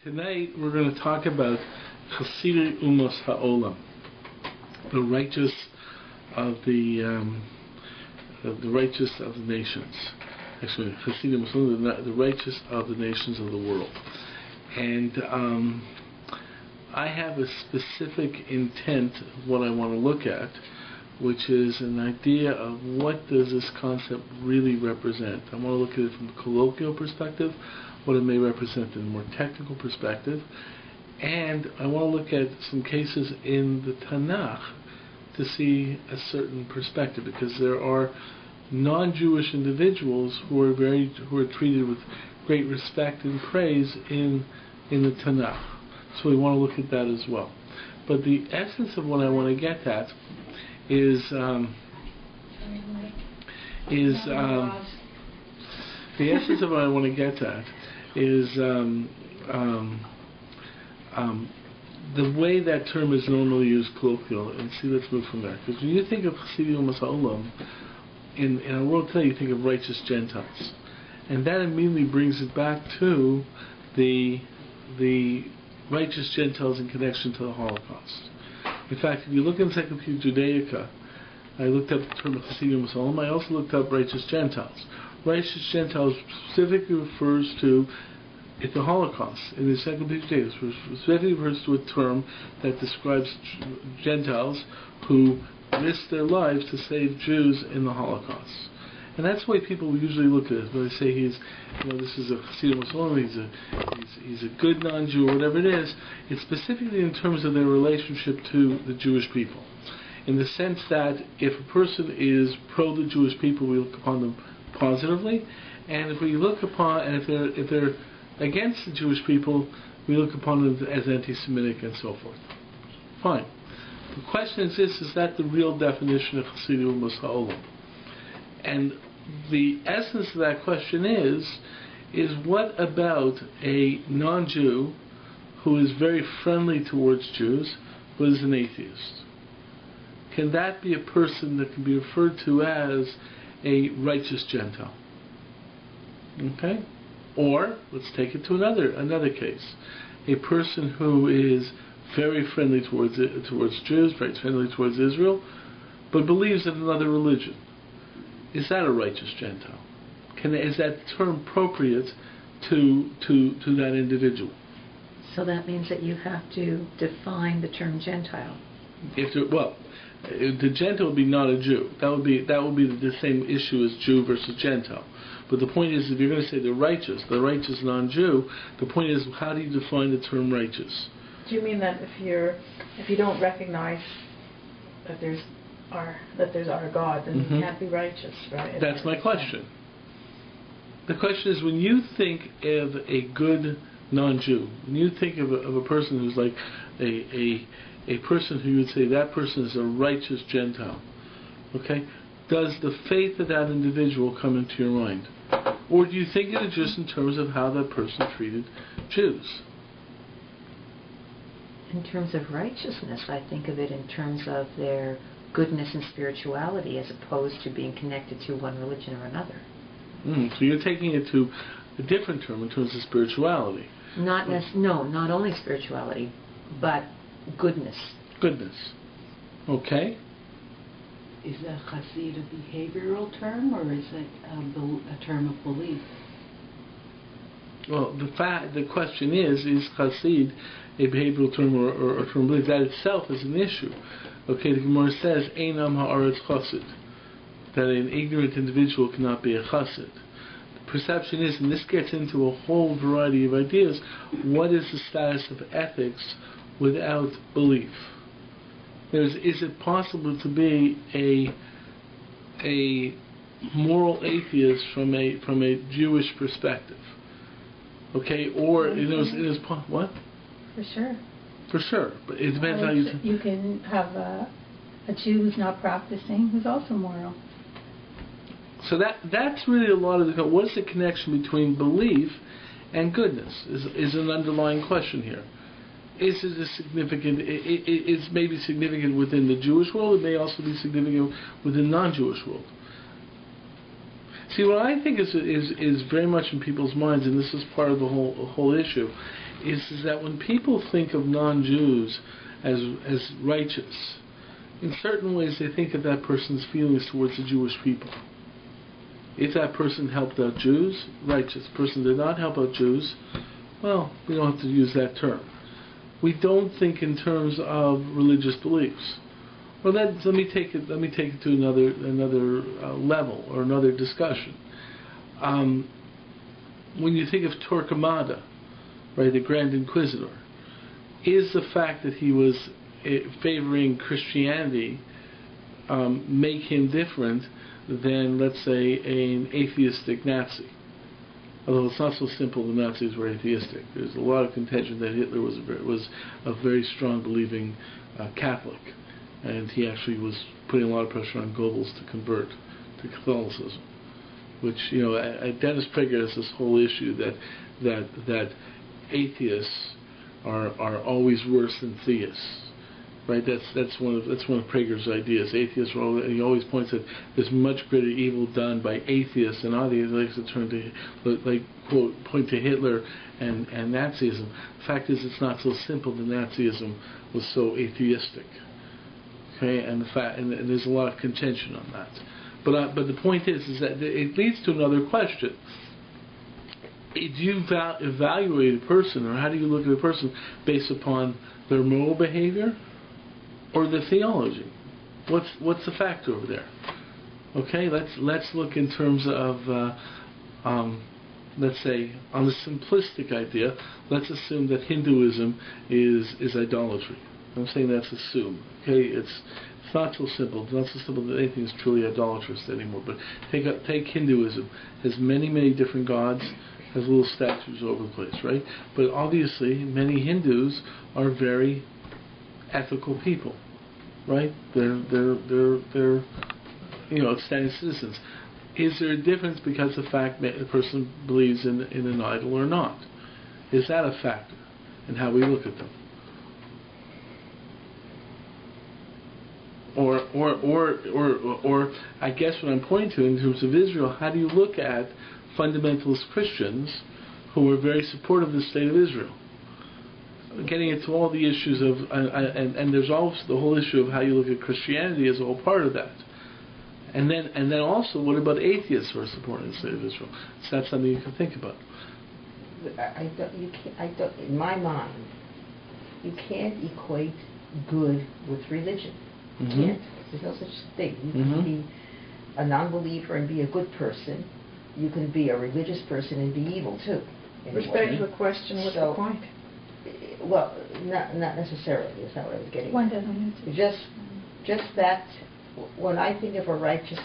Tonight we're going to talk about Chasidei Umos Ha'olam, the righteous of the righteous of the nations. Actually, Chasidei Umos Ha'olam, the righteous of the nations of the world. And I have a specific intent of what I want to look at, which is an idea of what does this concept really represent. I want to look at it from the colloquial perspective, what it may represent in a more technical perspective, and I want to look at some cases in the Tanakh to see a certain perspective, because there are non-Jewish individuals who are treated with great respect and praise in the Tanakh. So we want to look at that as well. But the essence of what I want to get at is the essence of what I want to get at is the way that term is normally used colloquial, and see, let's move from there. Because when you think of Chasidei Umos Ha'olam, in our world today, you think of righteous Gentiles, and that immediately brings it back to the righteous Gentiles in connection to the Holocaust. In fact, if you look in Encyclopedia Judaica, I looked up the term of Chasidei Umos Ha'olam. I also looked up righteous Gentiles. Righteous Gentiles specifically refers to the Holocaust. In the Encyclopedia Judaica, specifically refers to a term that describes Gentiles who risked their lives to save Jews in the Holocaust. And that's the way people usually look at it. When they say this is a Chasidei Umos Ha'olam, he's a good non-Jew, or whatever it is, it's specifically in terms of their relationship to the Jewish people. In the sense that if a person is pro the Jewish people, we look upon them positively, and if we look upon, and if they're against the Jewish people, we look upon them as anti-Semitic and so forth. Fine. The question is this: is that the real definition of Chasidei Umos Ha'olam? And the essence of that question is what about a non-Jew who is very friendly towards Jews, but is an atheist? Can that be a person that can be referred to as a righteous Gentile? Okay? Or, let's take it to another case. A person who is very friendly towards Jews, very friendly towards Israel, but believes in another religion. Is that a righteous Gentile? Is that term appropriate to that individual? So that means that you have to define the term Gentile. The Gentile would be not a Jew. That would be the same issue as Jew versus Gentile. But the point is, if you're going to say the righteous non-Jew, the point is, how do you define the term righteous? Do you mean that if you don't recognize that there's our God, then you can't be righteous, right? That's my question. The question is, when you think of a good non-Jew, when you think of a person who's like a person who you would say that person is a righteous Gentile, okay, does the faith of that individual come into your mind? Or do you think of it just in terms of how that person treated Jews? In terms of righteousness, I think of it in terms of their goodness and spirituality, as opposed to being connected to one religion or another. So you're taking it to a different term in terms of spirituality. Not only spirituality, but goodness. Goodness. Okay. Is a chassid a behavioral term, or is it a term of belief? Well, the question is chassid a behavioral term or a term of belief? That itself is an issue. Okay, the Gemara says, Einam ha'aretz chassid, that an ignorant individual cannot be a chassid. The perception is, and this gets into a whole variety of ideas, what is the status of ethics without belief? Is it possible to be a moral atheist from a Jewish perspective? Okay, or what? For sure. For sure, but it depends how you. You can have a Jew who's not practicing, who's also moral. So that's really a lot of the. What's the connection between belief and goodness? Is an underlying question here. Is it a significant? It's maybe significant within the Jewish world. It may also be significant within the non-Jewish world. See, what I think is very much in people's minds, and this is part of the whole issue, is that when people think of non-Jews as righteous, in certain ways they think of that person's feelings towards the Jewish people. If that person helped out Jews, righteous. Person did not help out Jews, well, we don't have to use that term. We don't think in terms of religious beliefs. Well, let me take it to another level or another discussion. When you think of Torquemada, right, the Grand Inquisitor, is the fact that he was favoring Christianity make him different than, let's say, an atheistic Nazi? Although it's not so simple, the Nazis were atheistic. There's a lot of contention that Hitler was a very strong believing Catholic, and he actually was putting a lot of pressure on Goebbels to convert to Catholicism. Which, Dennis Prager has this whole issue that atheists are always worse than theists. Right, that's one of Prager's ideas. Atheists he always points that there's much greater evil done by atheists than others. He likes to turn to quote point to Hitler and Nazism. The fact is, it's not so simple that Nazism was so atheistic. Okay, and there's a lot of contention on that. But the point is that it leads to another question. Do you evaluate a person, or how do you look at a person based upon their moral behavior or the theology? What's the factor over there? Okay, let's look in terms of let's say on the simplistic idea. Let's assume that Hinduism is idolatry. I'm saying that's assumed. Okay, it's not so simple. It's not so simple that anything is truly idolatrous anymore. But take Hinduism. It has many different gods. Has little statues all over the place, right? But obviously, many Hindus are very ethical people, right? They're upstanding citizens. Is there a difference because of the fact that a person believes in an idol or not? Is that a factor in how we look at them? Or I guess what I'm pointing to in terms of Israel, how do you look at fundamentalist Christians who were very supportive of the state of Israel? Getting into all the issues of, and there's also the whole issue of how you look at Christianity as a whole part of that. And then also, what about atheists who are supporting the state of Israel? So that's something you can think about. In my mind, you can't equate good with religion. You can't. There's no such thing. You can be a non-believer and be a good person. You can be a religious person and be evil too. Which begs the question, what's the point? Well, not necessarily. That's not what I was getting at. One doesn't need to. Just that, when I think of a righteous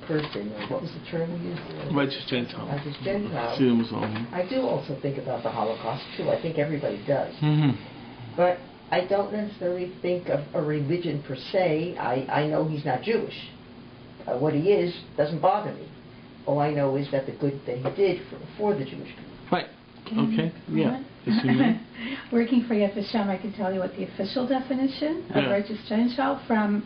person, what was the term we used? Righteous Gentile. Righteous Gentile. I do also think about the Holocaust too. I think everybody does. But I don't necessarily think of a religion per se. I know he's not Jewish. What he is doesn't bother me. All I know is that the good that he did for the Jewish people. Right. Okay. Yeah. Working for Yad Vashem, I can tell you what the official definition of righteous Gentile from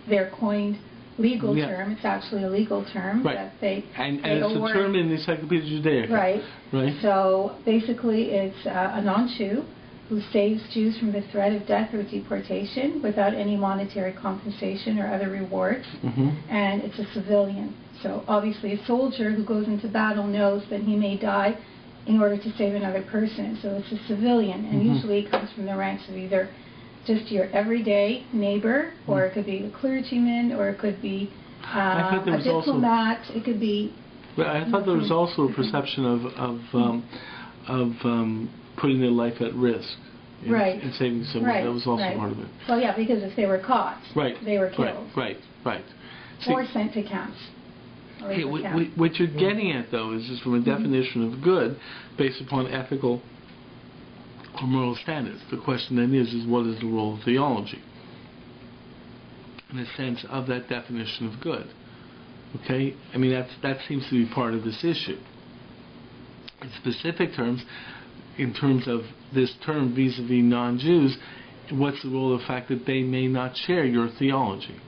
their coined legal term. It's actually a legal term that they and it's a term in the Encyclopedia Judaica. Right. Right. So basically, it's a non-Jew who saves Jews from the threat of death or deportation without any monetary compensation or other rewards. And it's a civilian. So obviously a soldier who goes into battle knows that he may die in order to save another person. So it's a civilian, and usually it comes from the ranks of either just your everyday neighbor, or it could be a clergyman, or it could be a diplomat. It could be... Well, I thought there was also a perception of putting their life at risk in saving someone. That was also part of it. Well, yeah, because if they were caught, they were killed. Right. Or sent to camps. Okay, what you're getting at, though, is just from a definition of good based upon ethical or moral standards. The question then is what is the role of theology in the sense of that definition of good? Okay? I mean, that seems to be part of this issue. In specific terms, in terms of this term vis-a-vis non-Jews, what's the role of the fact that they may not share your theology?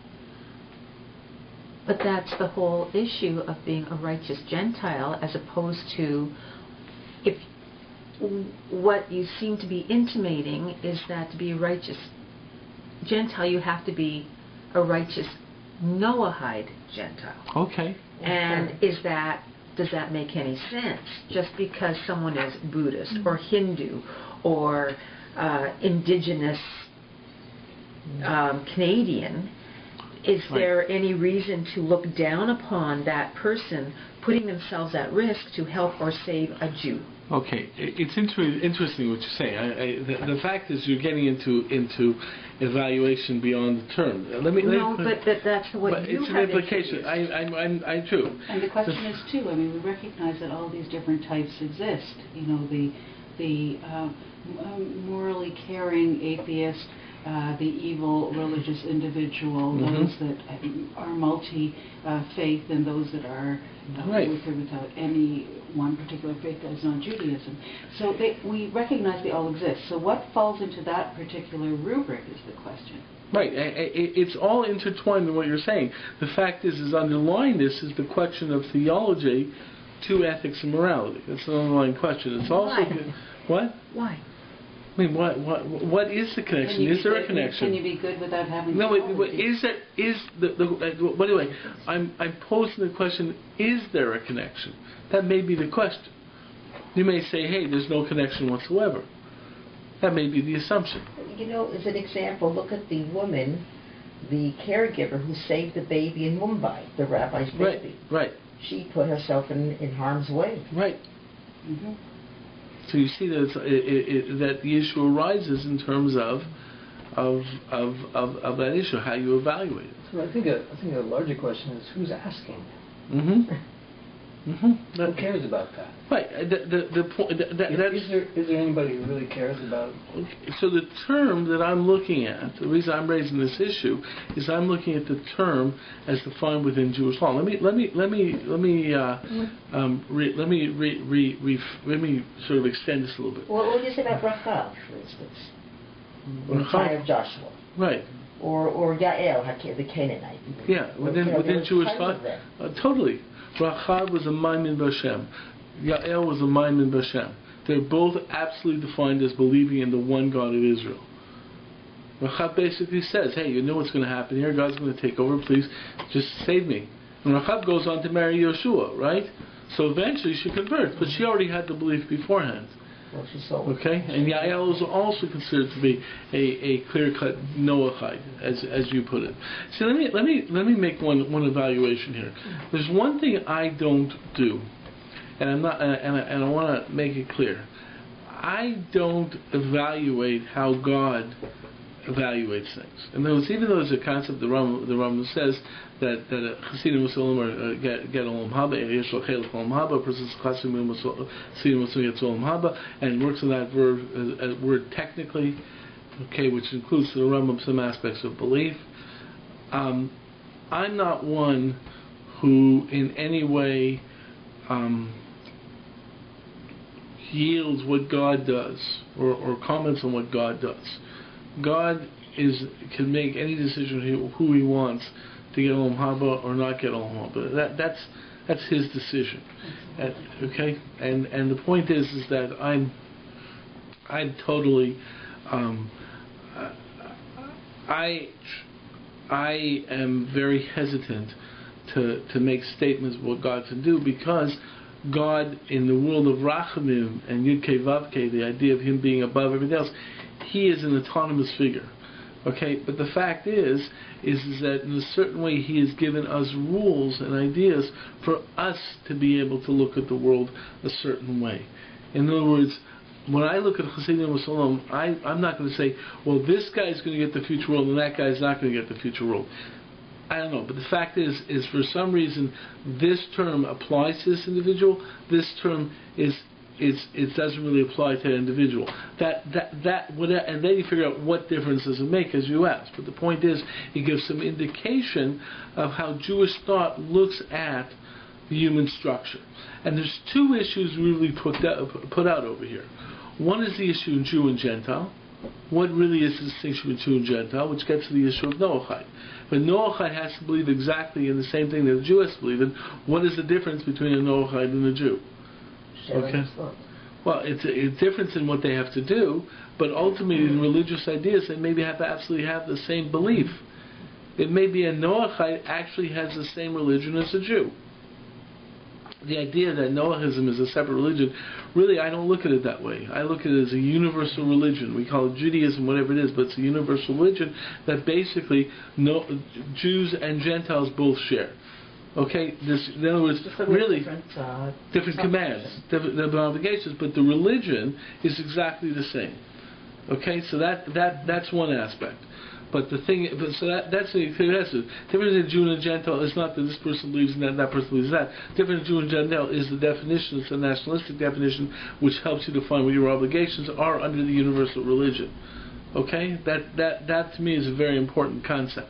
But that's the whole issue of being a righteous Gentile, as opposed to, if what you seem to be intimating is that to be a righteous Gentile, you have to be a righteous Noahide Gentile. Okay. And does that make any sense? Just because someone is Buddhist or Hindu or indigenous Canadian, is there any reason to look down upon that person putting themselves at risk to help or save a Jew? Okay, it's interesting what you say. The fact is you're getting into evaluation beyond the term. But that's what you it's have. It's an implication. I true. And the question is too. I mean, we recognize that all these different types exist. You know, the morally caring atheist, the evil religious individual, those that are multi-faith, and those that are with or without any one particular faith that is not Judaism. So we recognize they all exist. So what falls into that particular rubric is the question. Right. It's all intertwined in what you're saying. The fact is underlying this is the question of theology to ethics and morality. That's an underlying question. It's also what? Why? I mean, what is the connection? Is there a connection? Can you be good without having? No, by the way, I'm posing the question: is there a connection? That may be the question. You may say, "Hey, there's no connection whatsoever." That may be the assumption. You know, as an example, look at the woman, the caregiver who saved the baby in Mumbai, the rabbi's baby. Right. She put herself in harm's way. Right. Mm-hmm. So you see that the issue arises in terms of that issue, how you evaluate it. So I think a larger question is who's asking. Mm-hmm. Who cares about that? Right. The point is there anybody who really cares about? Okay. So the term that I'm looking at, the reason I'm raising this issue, is I'm looking at the term as defined within Jewish law. Let me sort of extend this a little bit. Well, what do you say about Rachav, for instance, in the time of Joshua? Right. Or Yael, the Canaanite. Yeah, within Jewish law, totally. Rachav was a Maimin B'Hashem. Yael was a Maimin B'Hashem. They're both absolutely defined as believing in the one God of Israel. Rachav basically says, hey, you know what's going to happen here. God's going to take over. Please, just save me. And Rachav goes on to marry Yeshua, right? So eventually she converts, but she already had the belief beforehand. Okay, and Yael is also considered to be a clear-cut Noahide, as you put it. See, let me make one evaluation here. There's one thing I don't do, and I'm not, and I want to make it clear. I don't evaluate how God evaluates things. And even though there's a concept the Rambam says that Chassidim Musalim or get Olam Haba, Yeshua Chelik Olam Haba, a person's Chassidim Musalim gets Olam Haba, and works on that word technically, okay, which includes the Rambam some aspects of belief. I'm not one who in any way yields what God does or comments on what God does. God can make any decision who He wants to get Olam Haba or not get Olam Haba. That's His decision. Okay, and the point is that I'm totally I am very hesitant to make statements of what God can do, because God, in the world of Rachamim and Yud Kei Vav Kei, the idea of Him being above everything else, He is an autonomous figure. Okay, but the fact is that in a certain way He has given us rules and ideas for us to be able to look at the world a certain way. In other words, when I look at Chassidim Musalim, I'm not going to say, well, this guy's going to get the future world and that guy's not going to get the future world. I don't know, but the fact is for some reason this term applies to this individual. This term it doesn't really apply to an individual. And then you figure out what difference does it make, as you asked. But the point is, it gives some indication of how Jewish thought looks at the human structure. And there's two issues really put out over here. One is the issue of Jew and Gentile. What really is the distinction between Jew and Gentile, which gets to the issue of Noachide. But Noachide has to believe exactly in the same thing that a Jew has to believe in. What is the difference between a Noachide and a Jew? Okay. Well, it's a difference in what they have to do, but ultimately in religious ideas they maybe have to absolutely have the same belief. It may be a Noahide actually has the same religion as a Jew. The idea that Noahism is a separate religion, really I don't look at it that way. I look at it as a universal religion. We call it Judaism, whatever it is, but it's a universal religion that basically Jews and Gentiles both share. Okay, in other words, really different commands, different obligations, but the religion is exactly the same. Okay, so that's one aspect. But the thing, so that's the difference in Jew and Gentile is not that this person believes in that, that person believes in that. Difference in Jew and Gentile is the definition, it's the nationalistic definition, which helps you define what your obligations are under the universal religion. Okay, that to me is a very important concept.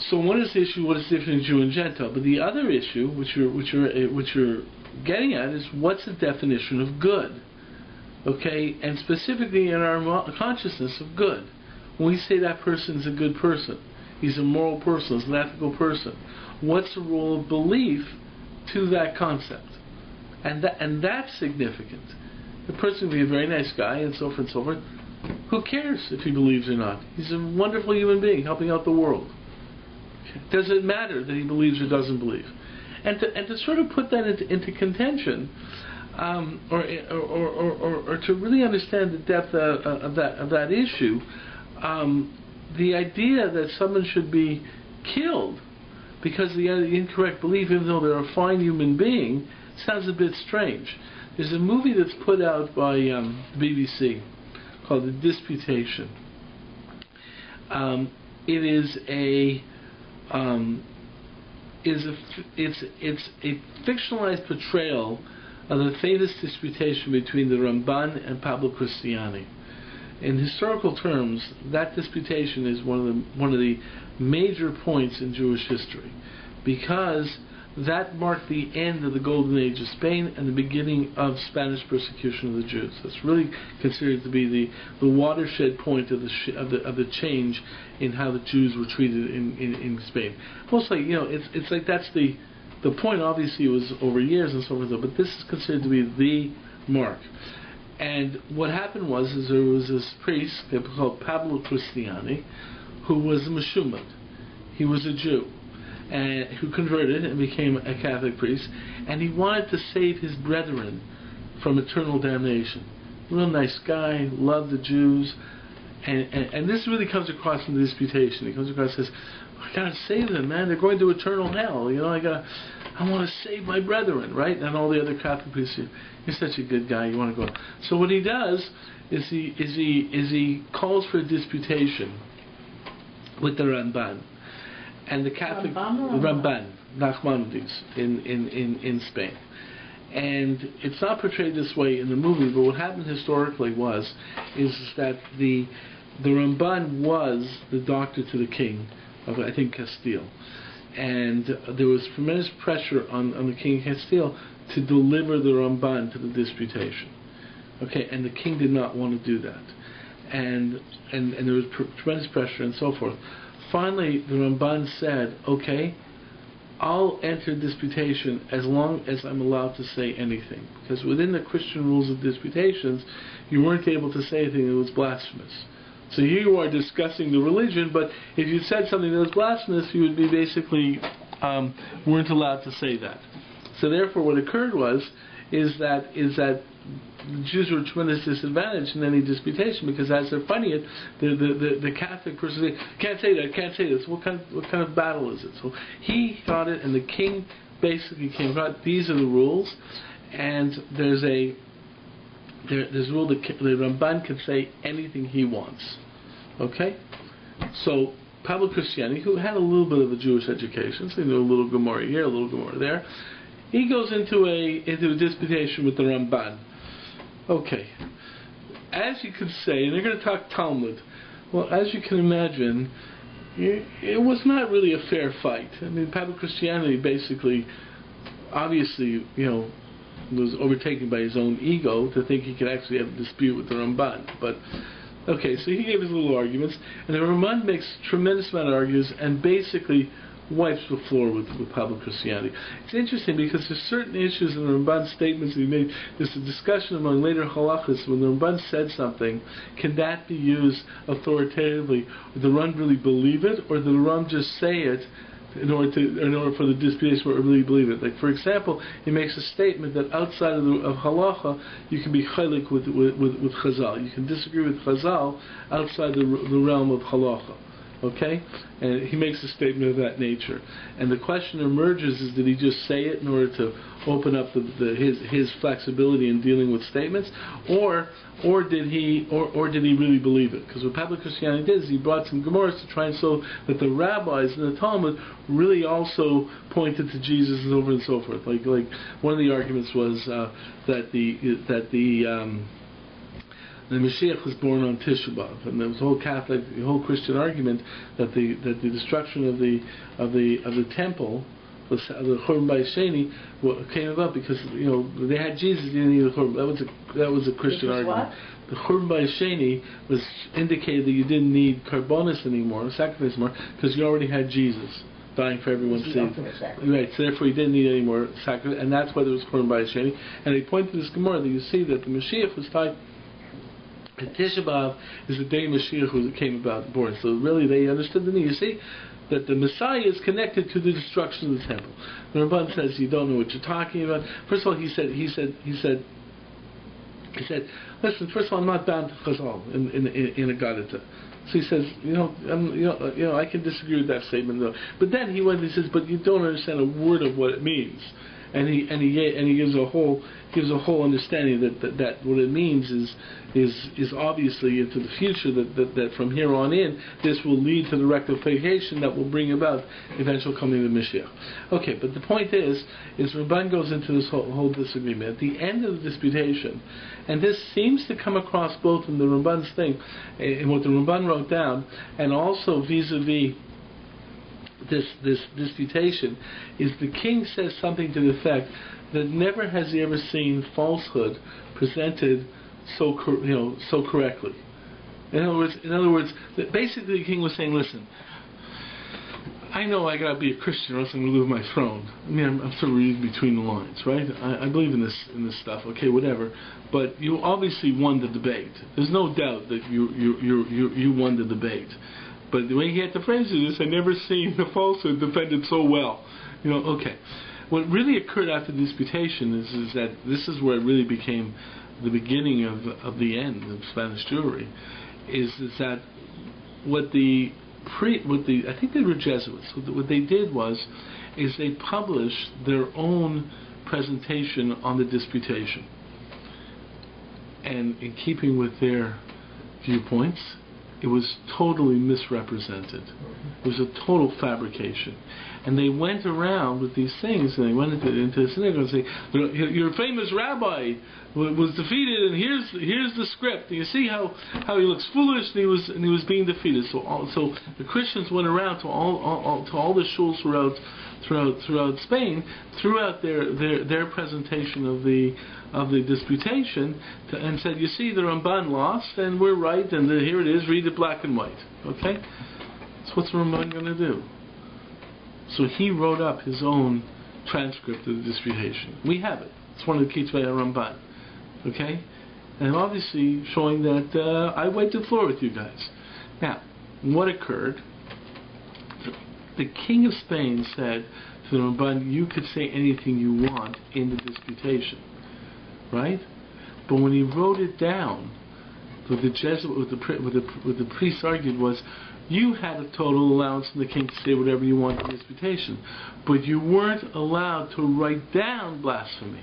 So one is the issue, what is different in Jew and Gentile? But the other issue, which you're getting at, is what's the definition of good? Okay, and specifically in our consciousness of good. When we say that person is a good person, he's a moral person, he's an ethical person, what's the role of belief to that concept? And that's significant. The person can be a very nice guy and so forth and so forth. Who cares if he believes or not? He's a wonderful human being helping out the world. Does it matter that he believes or doesn't believe? And to sort of put that into contention, or to really understand the depth of that issue, the idea that someone should be killed because of the incorrect belief, even though they're a fine human being, sounds a bit strange. There's a movie that's put out by the BBC called The Disputation. It is a fictionalized portrayal of the famous disputation between the Ramban and Pablo Cristiani. In historical terms, that disputation is one of the major points in Jewish history, because that marked the end of the golden age of Spain and the beginning of Spanish persecution of the Jews. That's really considered to be the watershed point of the change in how the Jews were treated in Spain. Mostly, it's like that's the point. Obviously, it was over years and so forth, but this is considered to be the mark. And what happened was there was this priest called Pablo Cristiani, who was a Meshumad. He was a Jew, and who converted and became a Catholic priest, and he wanted to save his brethren from eternal damnation. Real nice guy, loved the Jews, and this really comes across in the disputation. He comes across and says, I gotta save them, man. They're going to eternal hell. I want to save my brethren, right? And all the other Catholic priests, you're such a good guy. You want to go. So what he does is he calls for a disputation with the Ramban and the Catholic Ramban Nachmanides in Spain. And it's not portrayed this way in the movie, but what happened historically is that the Ramban was the doctor to the king of, I think, Castile. And there was tremendous pressure on the king of Castile to deliver the Ramban to the disputation. Okay, and the king did not want to do that. And there was tremendous pressure and so forth. Finally, the Ramban said, okay, I'll enter disputation as long as I'm allowed to say anything. Because within the Christian rules of disputations, you weren't able to say anything that was blasphemous. So here you are discussing the religion, but if you said something that was blasphemous, you would be basically weren't allowed to say that. So therefore, what occurred is that the Jews were at a tremendous disadvantage in any disputation, because as they're fighting it, the Catholic person said, can't say that. What kind of battle is it? So he thought it, and the king basically came out. These are the rules, and there's a rule that the Ramban can say anything he wants. Okay? So Pablo Cristiani, who had a little bit of a Jewish education, so he knew a little Gemara here, a little Gemara there, he goes into a disputation with the Ramban. Okay. As you could say, and they're going to talk Talmud, well, as you can imagine, it was not really a fair fight. I mean, Pablo Cristiani basically, obviously, was overtaken by his own ego to think he could actually have a dispute with the Ramban. But, okay, so he gave his little arguments, and the Ramban makes a tremendous amount of arguments, and basically wipes the floor with public Christianity. It's interesting because there's certain issues in the Ramban's statements that he made. There's a discussion among later halachas when the Ramban said something, can that be used authoritatively? Did the Ram really believe it, or did the Ram just say it in order for the disputation to really believe it? Like, for example, he makes a statement that outside of halacha you can be chaylik with Chazal. You can disagree with Chazal outside the realm of halacha. Okay? And he makes a statement of that nature. And the question emerges is, did he just say it in order to open up his flexibility in dealing with statements? Or did he really believe it? Because what public Christianity did is he brought some Gemaras to try and show that the rabbis in the Talmud really also pointed to Jesus and so forth and so forth. Like one of the arguments was that the Mashiach was born on Tisha B'Av, and there was a whole the whole Christian argument that the destruction of the temple, the Churban Bayis Sheni, came about because they had Jesus, they didn't need the Churban. That was a Christian argument. The Churban Bayis Sheni was indicated that you didn't need karbonis anymore, sacrifice anymore, because you already had Jesus dying for everyone's sins. Right, so therefore you didn't need any more sacrifice, and that's why there was Churban Bayis Sheni. And they point to this Gemara that you see that the Mashiach was tied. Tisha B'Av is the day Mashiach came about born. So really they understood the need. You see that the Messiah is connected to the destruction of the temple. The Ramban says you don't know what you're talking about. First of all, he said, listen, first of all, I'm not bound to Chazal in a Gadita. So he says, I can disagree with that statement though. But then he went and he says, but you don't understand a word of what it means. And he gives a whole understanding that what it means is obviously into the future that from here on in this will lead to the rectification that will bring about the eventual coming of the Mashiach. Okay, but the point is Ramban goes into this whole disagreement at the end of the disputation, and this seems to come across both in the Ramban's thing, in what the Ramban wrote down, and also vis-a-vis this disputation, is the king says something to the effect that never has he ever seen falsehood presented so correctly. In other words, basically the king was saying, listen, I know I gotta be a Christian or else I'm gonna lose my throne. I mean, I'm sort of reading between the lines, right? I believe in this stuff. Okay, whatever. But you obviously won the debate. There's no doubt that you won the debate. But the way he had to phrase it is, I never seen the falsehood defended so well. Okay. What really occurred after the disputation is that this is where it really became the beginning of the end of Spanish Jewry. Is that I think they were Jesuits. What they did is they published their own presentation on the disputation, and in keeping with their viewpoints, it was totally misrepresented. It was a total fabrication. And they went around with these things, and they went into the synagogue and say, your famous rabbi was defeated, and here's the script. And you see how he looks foolish, and he was being defeated. So the Christians went around to all the shuls throughout Spain, throughout their presentation of the disputation, and said, you see, the Ramban lost, and we're right, and here it is, read it black and white. Okay? So what's the Ramban going to do? So he wrote up his own transcript of the disputation. We have it. It's one of the Kitvei Ramban. Okay? And obviously showing that I wiped the floor with you guys. Now, what occurred? The King of Spain said to the Ramban, you could say anything you want in the disputation. Right? But when he wrote it down, what the priest argued was, you had a total allowance from the king to say whatever you want in the disputation, but you weren't allowed to write down blasphemy,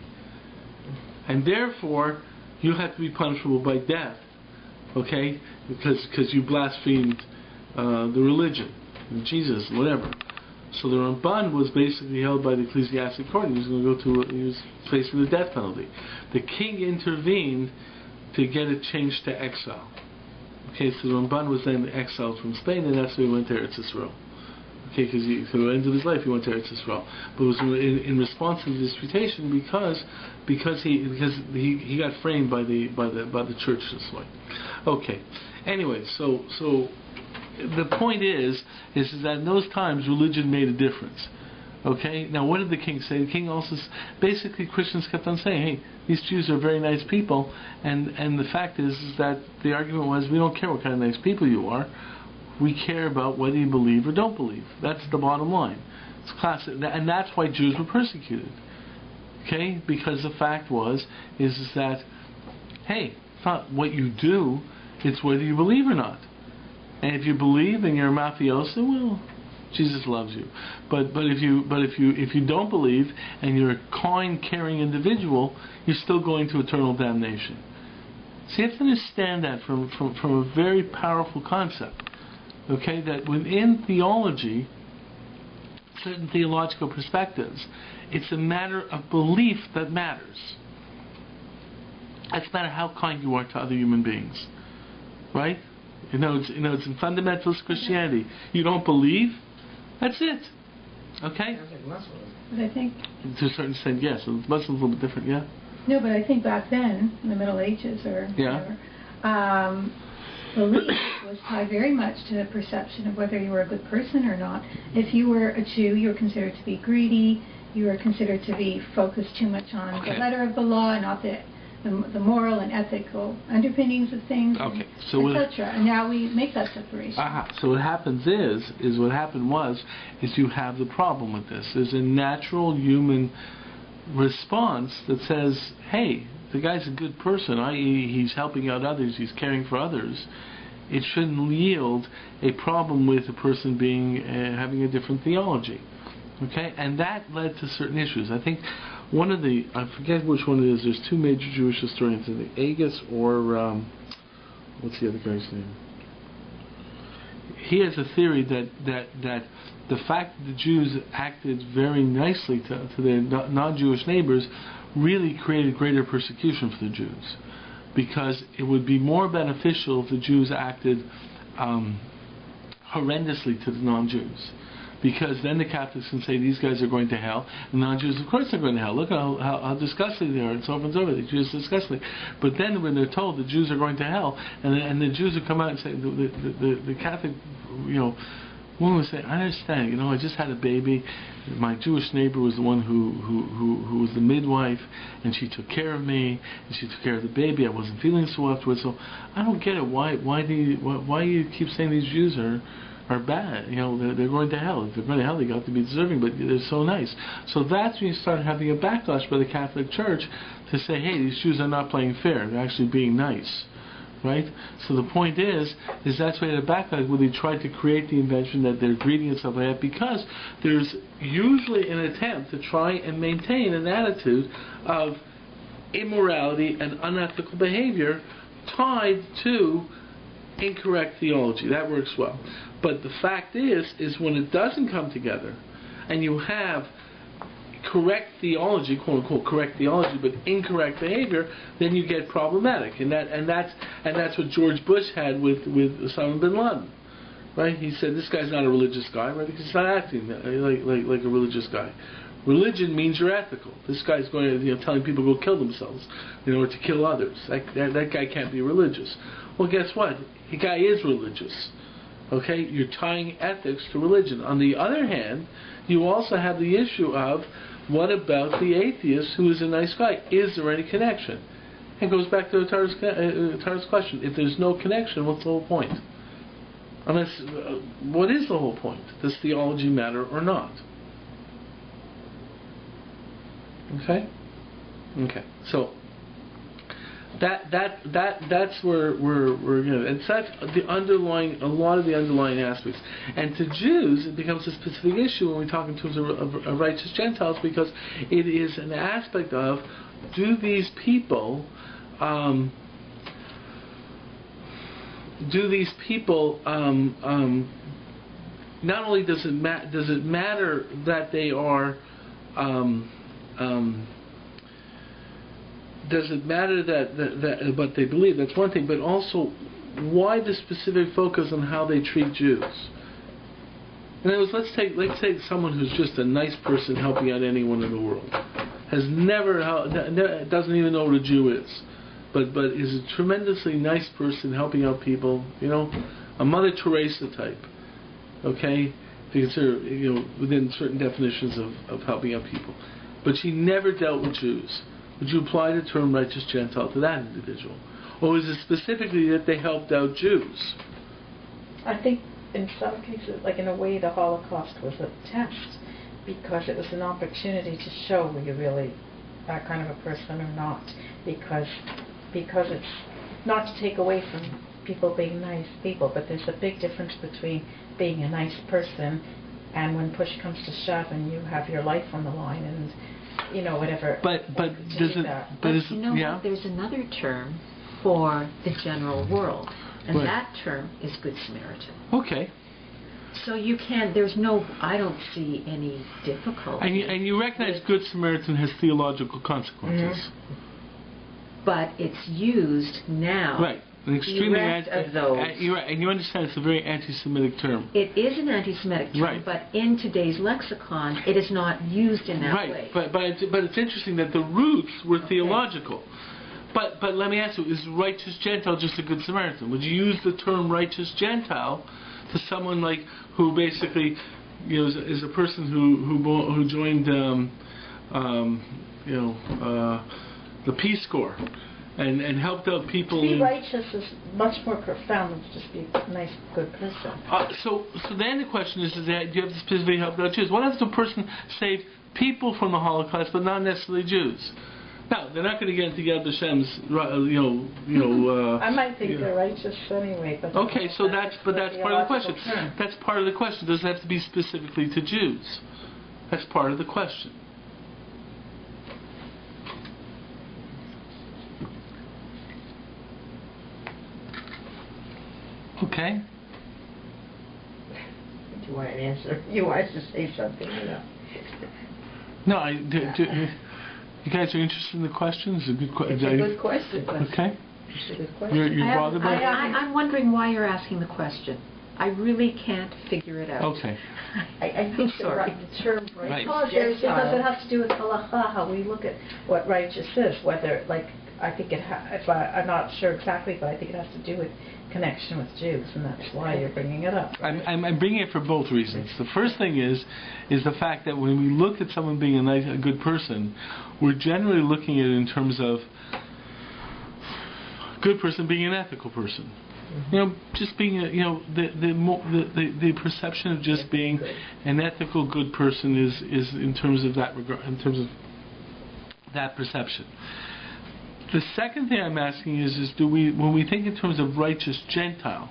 and therefore you had to be punishable by death. Okay, because you blasphemed the religion, Jesus, whatever. So the Ramban was basically held by the ecclesiastic court. He was facing the death penalty. The king intervened to get it changed to exile. Okay, so the Ramban was then exiled from Spain, and that's why he went to Eretz Yisrael. Okay, because at the end of his life he went to Eretz Yisrael. But it was in response to the disputation because he got framed by the church this way. Okay. Anyway, so the point is that in those times religion made a difference. Okay? Now what did the king say? The king also, basically Christians kept on saying, hey, these Jews are very nice people, and the fact is that the argument was, we don't care what kind of nice people you are, we care about whether you believe or don't believe. That's the bottom line. It's classic, and that's why Jews were persecuted. Okay? Because the fact is that, hey, it's not what you do, it's whether you believe or not. And if you believe and you're a mafioso, well, Jesus loves you. But if you don't believe and you're a coin-carrying individual, you're still going to eternal damnation. So you have to understand that from a very powerful concept. Okay, that within theology, certain theological perspectives, it's a matter of belief that matters. It doesn't matter how kind you are to other human beings, right? It's in fundamentalist Christianity. You don't believe, that's it. Okay? But I think, to a certain extent, yes. Muslims a little bit different, yeah? no, but I think back then, in the Middle Ages or whatever, belief was tied very much to the perception of whether you were a good person or not. If you were a Jew, you were considered to be greedy, you were considered to be focused too much on the letter of the law and not the moral and ethical underpinnings of things, etc. And now we make that separation. So what happens is what happened was you have the problem with this. There's a natural human response that says, hey, the guy's a good person, i.e. he's helping out others, he's caring for others. It shouldn't yield a problem with a person being having a different theology. Okay? And that led to certain issues. I think one of the, I forget which one it is, there's two major Jewish historians, I think Agus or, what's the other guy's name? He has a theory that the fact that the Jews acted very nicely to their non-Jewish neighbors really created greater persecution for the Jews, because it would be more beneficial if the Jews acted horrendously to the non-Jews, because then the Catholics can say these guys are going to hell, and non-Jews of course are going to hell. Look how disgusting they are, and so on and so forth. The Jews are disgusting. But then when they're told the Jews are going to hell, and the Jews would come out and say, the Catholic, woman would say, I understand, I just had a baby, my Jewish neighbor was the one who was the midwife, and she took care of me, and she took care of the baby, I wasn't feeling so afterwards, so I don't get it, why do you keep saying these Jews are bad, they're going to hell. If they're going to hell, they got to be deserving, but they're so nice. So that's when you start having a backlash by the Catholic Church to say, hey, these Jews are not playing fair, they're actually being nice. Right? So the point is that's why the backlash where they try to create the invention that they're greedy and stuff like that, because there's usually an attempt to try and maintain an attitude of immorality and unethical behavior tied to incorrect theology. That works well. But the fact is when it doesn't come together and you have correct theology, quote unquote correct theology, but incorrect behavior, then you get problematic, and that's what George Bush had with Osama bin Laden, right? He said this guy's not a religious guy, right? Because he's not acting like a religious guy. Religion means you're ethical. This guy's going to telling people to go kill themselves or to kill others. That guy can't be religious. Well, guess what? The guy is religious. Okay, you're tying ethics to religion. On the other hand, you also have the issue of, what about the atheist who is a nice guy? Is there any connection? It goes back to Tara's question. If there's no connection, what's the whole point? Unless, what is the whole point? Does theology matter or not? Okay? Okay. So that's where we're it's that the underlying, a lot of the underlying aspects. And to Jews it becomes a specific issue when we talk in terms of righteous Gentiles, because it is an aspect of, do these people not only does it matter that they are does it matter that what they believe? That's one thing, but also why the specific focus on how they treat Jews? In other words, let's take someone who's just a nice person helping out anyone in the world, doesn't even know what a Jew is, but is a tremendously nice person helping out people. a Mother Teresa type, okay, to consider, within certain definitions of helping out people. But she never dealt with Jews. Would you apply the term righteous Gentile to that individual? Or is it specifically that they helped out Jews? I think in some cases, like in a way, the Holocaust was a test, because it was an opportunity to show were you really that kind of a person or not, because it's not to take away from people being nice people, but there's a big difference between being a nice person and when push comes to shove and you have your life on the line and whatever. But does it? But what? There's another term for the general world, and that term is Good Samaritan. Okay. So I don't see any difficulty. And you recognize Good Samaritan has theological consequences. But it's used now. Right. An extremely you're right, and you understand it's a very anti-Semitic term. It is an anti-Semitic term, right. But in today's lexicon, it is not used in that way. Right, but it's interesting that the roots were theological. But let me ask you, is righteous Gentile just a Good Samaritan? Would you use the term righteous Gentile to someone like who basically, is a person who joined, the Peace Corps and helped out people? To be righteous is much more profound than to just be a nice, good person. So then the question is that do you have to specifically help out Jews? What if the person saved people from the Holocaust, but not necessarily Jews? Now, they're not going to get into Yad Hashem's, I might think they're righteous anyway, but... Okay, so that's part of the question. Term. That's part of the question. Does it have to be specifically to Jews? That's part of the question. Okay. Do you want an answer? You want us to say something, No, you guys are interested in the question? It's a good question. It's a good question. Okay. It's a good question. You're bothered by it? I'm wondering why you're asking the question. I really can't figure it out. Okay. I think the term right. Because it has to do with halacha, how we look at what righteous is, whether, I think I'm not sure exactly, but I think it has to do with connection with Jews, and that's why you're bringing it up. Right? I'm bringing it for both reasons. The first thing is the fact that when we look at someone being a good person, we're generally looking at it in terms of good person being an ethical person. Just being the perception of just being an ethical good person is in terms of that regard, in terms of that perception. The second thing I'm asking is when we think in terms of righteous Gentile,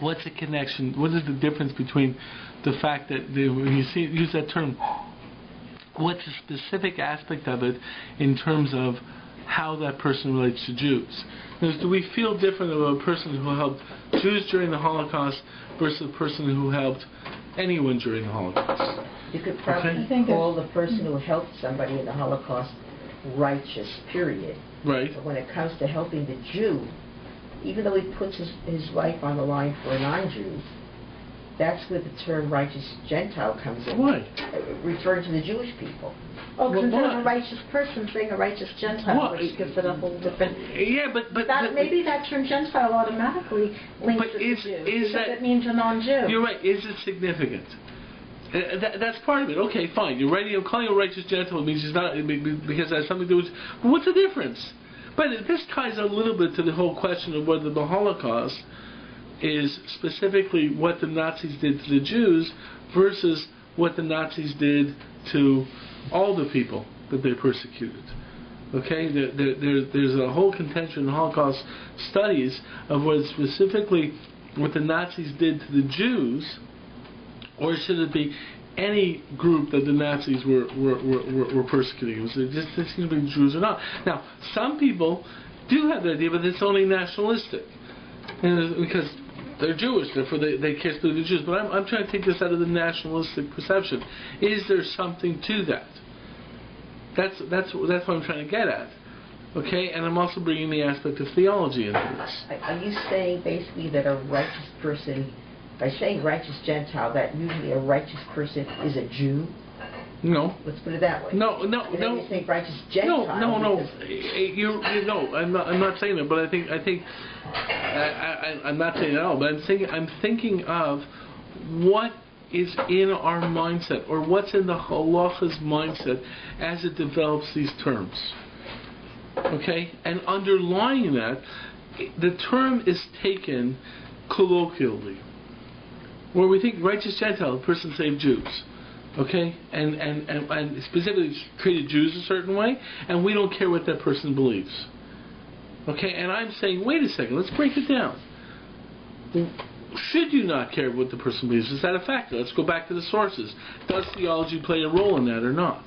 what's the connection? What is the difference between the fact that when you use that term, what's the specific aspect of it in terms of how that person relates to Jews? Do we feel different about a person who helped Jews during the Holocaust versus a person who helped anyone during the Holocaust? You could probably call the person who helped somebody in the Holocaust righteous, period. Right. But when it comes to helping the Jew, even though he puts his life on the line for a non-Jew, that's where the term righteous Gentile comes in. Why? Referring to the Jewish people. Oh, because instead of a righteous person saying a righteous Gentile, which gives it a whole different... Yeah, but maybe that term Gentile automatically links it to Jew, because it means a non-Jew. You're right. Is it significant? That's part of it. Okay, fine. You're right. I'm calling you a righteous Gentile means he's not, because it has something to do with... But what's the difference? But this ties a little bit to the whole question of whether the Holocaust is specifically what the Nazis did to the Jews versus what the Nazis did to all the people that they persecuted. Okay? There's a whole contention in the Holocaust studies of what specifically what the Nazis did to the Jews, or should it be any group that the Nazis were persecuting? Was it just the Jews or not? Now, some people do have the idea, but it's only nationalistic. Because they're Jewish, therefore they can't speak to the Jews. But I'm trying to take this out of the nationalistic perception. Is there something to that? That's what I'm trying to get at. Okay, and I'm also bringing the aspect of theology into this. Are you saying basically that a righteous person, by saying righteous Gentile, that usually a righteous person is a Jew? No. Let's put it that way. No. And then you think righteous Gentile. No. You know, I'm not saying that, but I think I'm not saying that at all. But I'm thinking of what is in our mindset, or what's in the halacha's mindset as it develops these terms. Okay, and underlying that, the term is taken colloquially, where we think righteous Gentile, a person saved Jews. Okay, and specifically treated Jews a certain way, and we don't care what that person believes. Okay, and I'm saying, wait a second, let's break it down. Should you not care what the person believes? Is that a factor? Let's go back to the sources. Does theology play a role in that or not?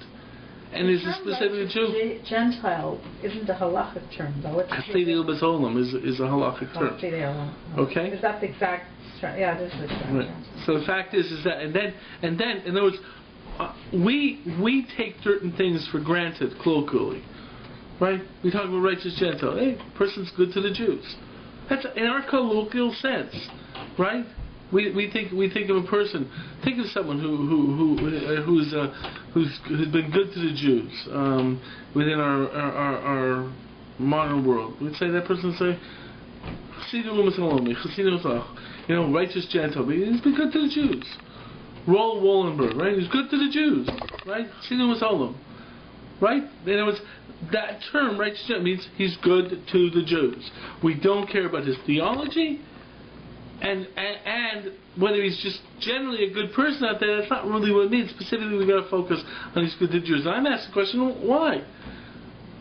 And is it specifically Jew? Gentile isn't a halachic term, though. It's Chassidil Bazolam is a halachic term. Okay? Is that the exact term? Yeah, it is the term. Right. So the fact is that, and then, in other words, we take certain things for granted colloquially, right? We talk about righteous Gentile. Hey, person's good to the Jews. That's in our colloquial sense, right? We think of a person. Think of someone who's been good to the Jews within our modern world. We'd say that person say, righteous Gentile. He's been good to the Jews. Roll Wallenberg, right? He's good to the Jews, right? Right? In other words, that term, righteous Gentile, means he's good to the Jews. We don't care about his theology. And whether he's just generally a good person out there, that's not really what it means. Specifically, we've got to focus on he's good to Jews. And I'm asking the question, why?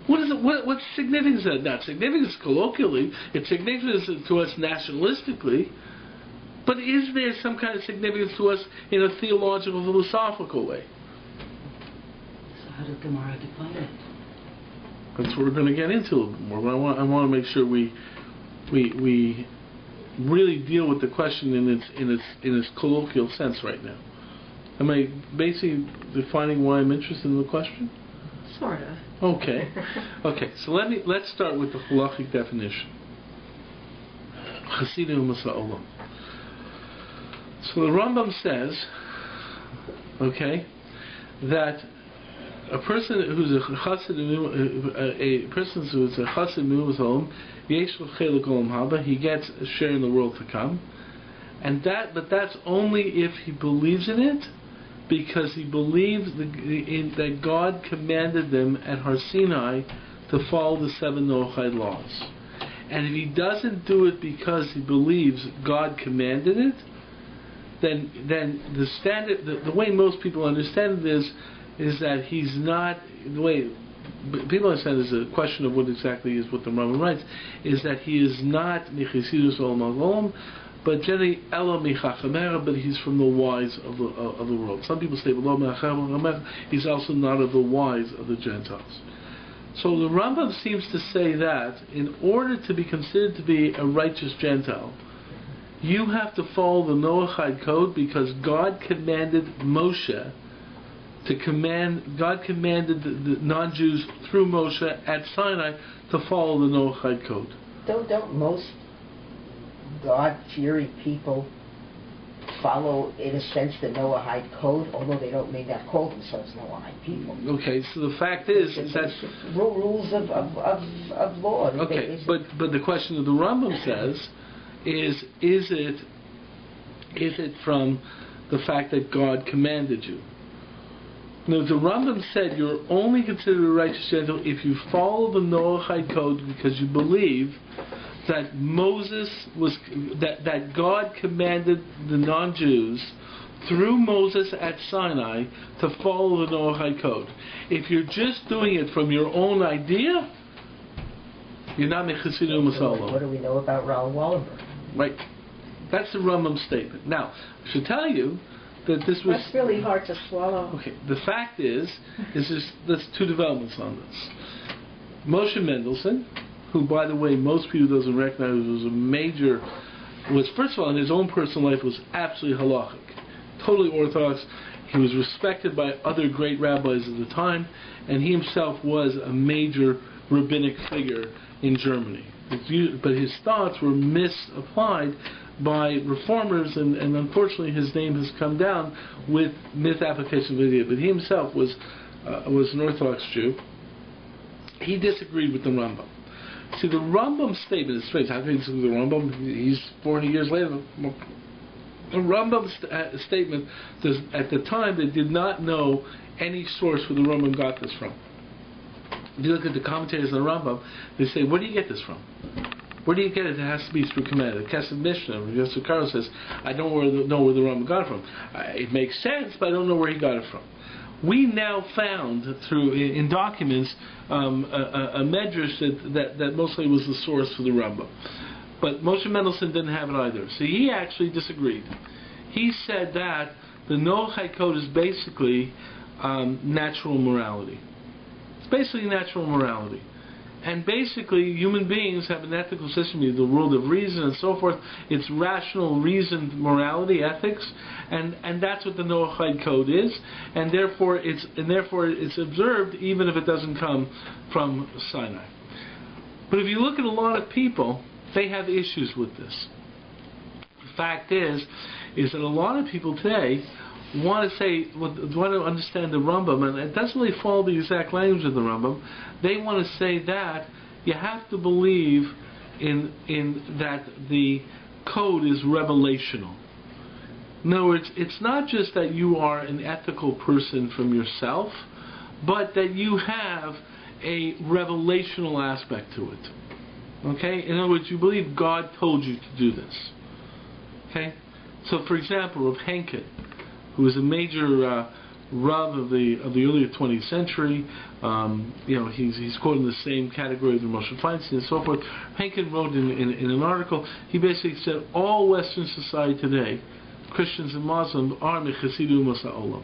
What is it? What's significance of that? Not significance colloquially. It's significant to us nationalistically. But is there some kind of significance to us in a theological, philosophical way? So how does Gemara define it? That's what we're going to get into a little bit more. But I want to make sure we really deal with the question in its colloquial sense right now. Am I basically defining why I'm interested in the question? Sort of. Okay. So let's start with the halachic definition. Chasidim Masa'olam. So the Rambam says, that a person who's a chassid Masa'olam, he gets a share in the world to come, but that's only if he believes in it, because he believes that God commanded them at Har Sinai to follow the 7 Noahide laws. And if he doesn't do it because he believes God commanded it, then the standard, the way most people understand it is that he's not, the way people understand is a question of what exactly is what the Rambam writes, is that he is not Michisidus Olam Avon, but generally Ela Michachamera, but he's from the wise of the world. Some people say he's also not of the wise of the Gentiles. So the Rambam seems to say that in order to be considered to be a righteous Gentile, you have to follow the Noahide code, because God commanded Moshe God commanded the non-Jews through Moshe at Sinai to follow the Noahide code. Don't most God-fearing people follow, in a sense, the Noahide code, although they may not call themselves Noahide people? Okay, so the fact is that rules of law. Okay, but the question that the Rambam says is it from the fact that God commanded you? Now, the Rambam said you're only considered a righteous Gentile if you follow the Noahide code, because you believe that that God commanded the non-Jews through Moses at Sinai to follow the Noahide code. If you're just doing it from your own idea, you're not Mechasidim Masala. What do we know about Raoul Wallenberg? Right. That's the Rambam statement. Now, I should tell you that this was... That's really hard to swallow. Okay, the fact there's two developments on this. Moshe Mendelssohn, who, by the way, most people doesn't recognize was first of all, in his own personal life, was absolutely halachic, totally orthodox. He was respected by other great rabbis of the time, and he himself was a major rabbinic figure in Germany. but his thoughts were misapplied by reformers, and unfortunately his name has come down with misapplication of the idea. But he himself was an Orthodox Jew. He disagreed with the Rambam. See, the Rambam statement is strange. How can he disagree with the Rambam? He's 400 years later. The Rambam statement does, at the time, they did not know any source where the Rambam got this from. If you look at the commentators on the Rambam, they say, where do you get this from? Where do you get it? It has to be through command. The Kesef Mishnah, Yosef Karo says, I don't know where the Rambam got it from. It makes sense, but I don't know where he got it from. We now found through in documents a medrash that mostly was the source for the Rambam. But Moshe Mendelssohn didn't have it either. So he actually disagreed. He said that the Noachide code is basically natural morality. It's basically natural morality. And basically, human beings have an ethical system, the world of reason and so forth. It's rational, reasoned morality, ethics, and that's what the Noachide code is. And therefore, it's observed even if it doesn't come from Sinai. But if you look at a lot of people, they have issues with this. The fact is that a lot of people today want to understand the Rambam, and it doesn't really follow the exact language of the Rambam. They want to say that you have to believe in that the code is revelational. In other words, it's not just that you are an ethical person from yourself, but that you have a revelational aspect to it. Okay? In other words, you believe God told you to do this. Okay? So, for example, Rav Henkin, who was a major Rav of the earlier 20th century, he's quoted in the same category of the Moshe Feinstein and so forth. Henkin wrote in an article, he basically said all Western society today, Christians and Muslims, are mechasidu masa'olam.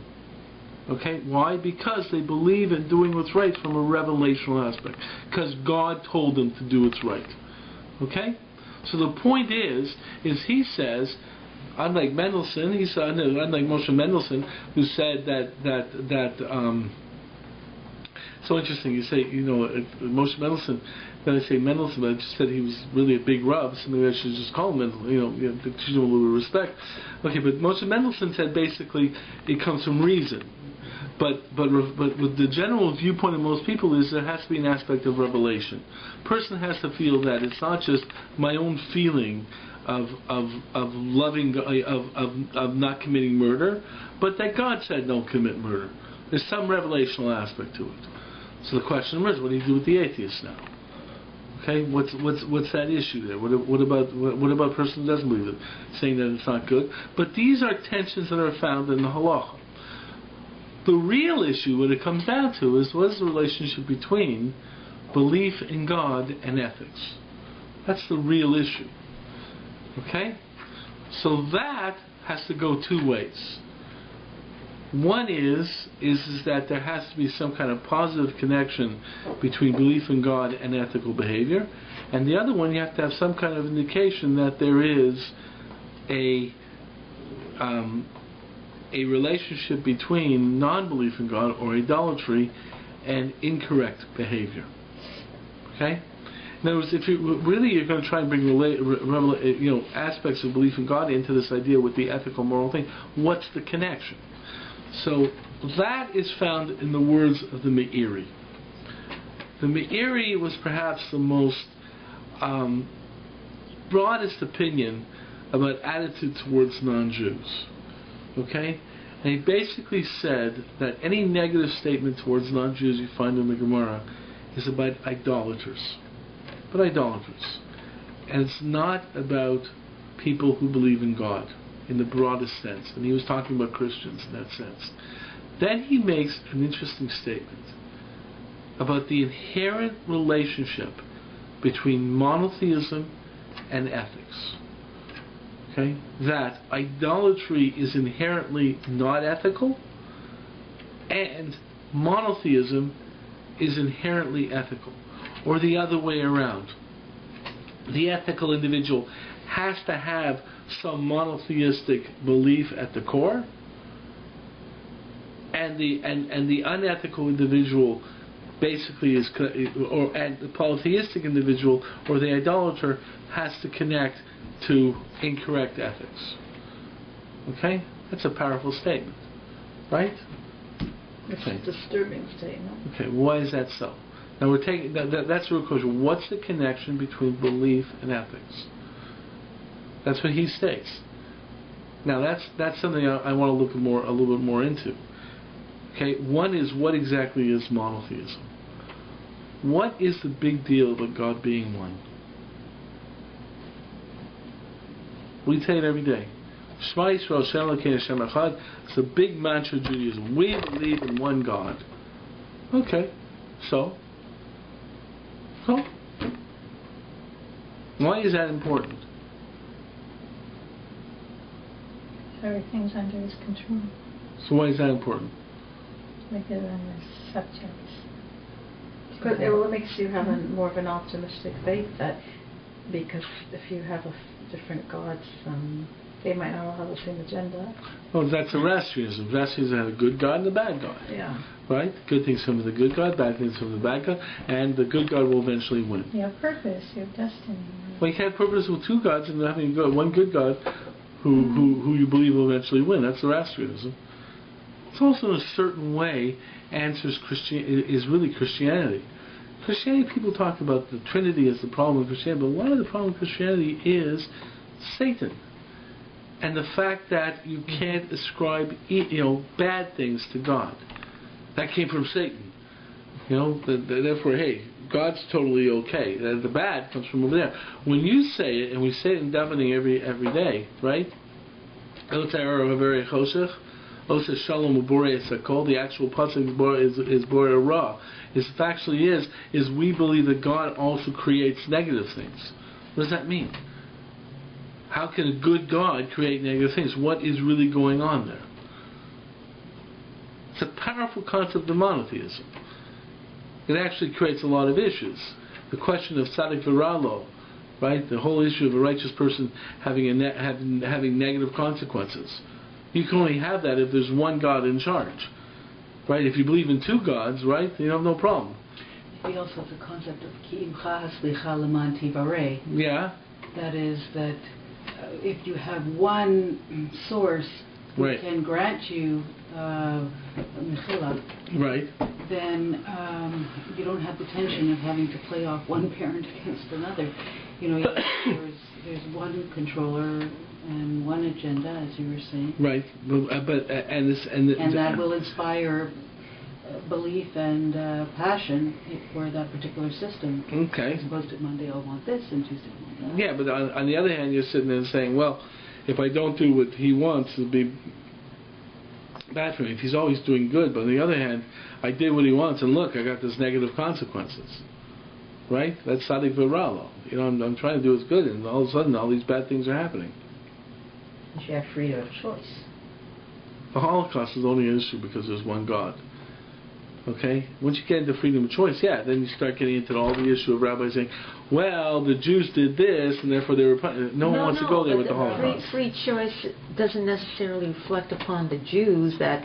Okay, why? Because they believe in doing what's right from a revelational aspect. Because God told them to do what's right. Okay? So the point is he says, unlike Mendelssohn, unlike Moshe Mendelssohn, who said that so interesting. You say, Moshe Mendelssohn. Then I say Mendelssohn, but I just said he was really a big Rav, so maybe I should just call him Mendelssohn. You have to treat him a little respect. Okay, but Moshe Mendelssohn said basically it comes from reason. But with the general viewpoint of most people is there has to be an aspect of revelation. Person has to feel that it's not just my own feeling of loving of not committing murder, but that God said don't commit murder. There's some revelational aspect to it. So the question is, what do you do with the atheist now? Okay, what's that issue there? What about a person who doesn't believe it, saying that it's not good? But these are tensions that are found in the halacha. The real issue, what it comes down to, is what is the relationship between belief in God and ethics? That's the real issue. Okay? So that has to go two ways. One is that there has to be some kind of positive connection between belief in God and ethical behavior. And the other one, you have to have some kind of indication that there is a relationship between non-belief in God or idolatry and incorrect behavior. Okay? In other words, if you're going to try and bring aspects of belief in God into this idea with the ethical, moral thing, what's the connection? So that is found in the words of the Meiri. The Meiri was perhaps the most broadest opinion about attitude towards non-Jews. Okay? And he basically said that any negative statement towards non-Jews you find in the Gemara is about idolaters. But idolaters. And it's not about people who believe in God in the broadest sense. And he was talking about Christians in that sense. Then he makes an interesting statement about the inherent relationship between monotheism and ethics. Okay? That idolatry is inherently not ethical, and monotheism is inherently ethical. Or the other way around. The ethical individual has to have some monotheistic belief at the core, and the unethical individual basically and the polytheistic individual or the idolater has to connect to incorrect ethics. Okay? That's a powerful statement. Right? It's Okay. a disturbing statement. Okay, why is that so? Now we're taking that's the real question. What's the connection between belief and ethics? That's what he states. Now that's something I want to look a little bit more into. Okay, one is, what exactly is monotheism? What is the big deal about God being one? We say it every day. Shema Yisrael Shem Elokeinu Hashem Echad. It's a big mantra of Judaism. We believe in one God. Okay, so why is that important? Everything's under his control. So why is that important? Like they're on the subjects. Because it makes you have more of an optimistic faith, that because if you have different gods, they might not all have the same agenda. Well, that's Zoroastrianism. Zoroastrianism had a good God and a bad God. Yeah. Right? Good things come from the good God, bad things from the bad God, and the good God will eventually win. You have purpose, you have destiny. Well, you can't have purpose with two gods and having one good God who you believe will eventually win. That's Zoroastrianism. It's also in a certain way answers is really Christianity. Christianity, people talk about the Trinity as the problem of Christianity, but a lot of the problem of Christianity is Satan. And the fact that you can't ascribe bad things to God. That came from Satan. Therefore, hey, God's totally okay. The bad comes from over there. When you say it, and we say it in davening every day, right? The actual pasuk is Borei Ra. It actually is we believe that God also creates negative things. What does that mean? How can a good God create negative things? What is really going on there? It's a powerful concept of monotheism. It actually creates a lot of issues. The question of tzaddik v'ralo, right? The whole issue of a righteous person having negative consequences. You can only have that if there's one God in charge, right? If you believe in two gods, right, you have no problem. We also have the concept of ki imcha haslicha leman tivarei. Yeah. That is that if you have one source who right. can grant you mechila, right, then you don't have the tension of having to play off one parent against another. There's one controller and one agenda, as you were saying. Right, and that will inspire belief and passion for that particular system. Okay. As opposed to Monday I'll want this and Tuesday I'll want that. Yeah, but on the other hand, you're sitting there saying, well, if I don't do what he wants, it'll be bad for me. If he's always doing good, but on the other hand, I did what he wants, and look, I got this negative consequences. Right? That's tzaddik v'ralo. I'm trying to do what's good, and all of a sudden, all these bad things are happening. You have freedom of choice. The Holocaust is only an issue because there's one God. Okay? Once you get into freedom of choice, then you start getting into all the issue of rabbis saying, well, the Jews did this, and therefore they were... No one wants to go there with the Holocaust. Free choice doesn't necessarily reflect upon the Jews that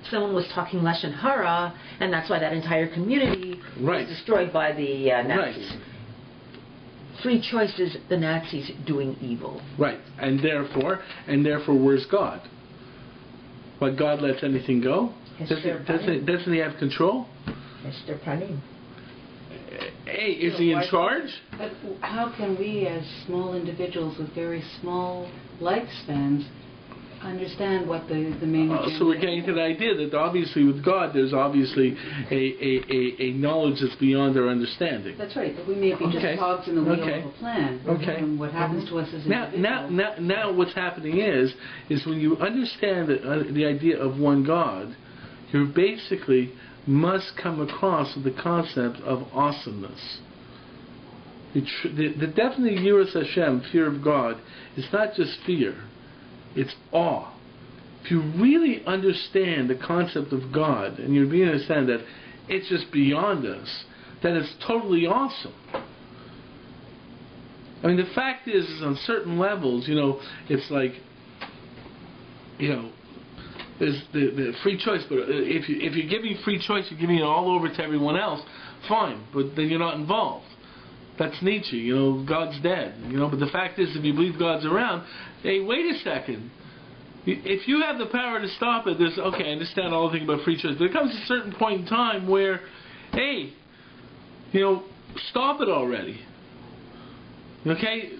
someone was talking Lashon Hara, and that's why that entire community was destroyed by the Nazis. Right. Free choice is the Nazis doing evil. Right. And therefore, where's God? But God lets anything go? Doesn't he have control? Mr. Panim. Hey, is he in charge? But how can we, as small individuals with very small lifespans, understand what the main agenda so we're getting to the idea that obviously with God there's obviously a knowledge that's beyond our understanding. That's right, but we may be just cogs in the wheel of a plan. Okay. And what happens to us as individuals. Now what's happening is when you understand the idea of one God, you basically must come across with the concept of awesomeness. The definitely Yiras Hashem, fear of God, is not just fear. It's awe. If you really understand the concept of God, and you really understand that it's just beyond us, then it's totally awesome. I mean, the fact is on certain levels, it's like, there's the free choice. But if you're giving free choice, you're giving it all over to everyone else. Fine, but then you're not involved. That's Nietzsche. God's dead. But the fact is, if you believe God's around, hey, wait a second. If you have the power to stop it, I understand all the thing about free choice, but there comes a certain point in time where, hey, stop it already. Okay?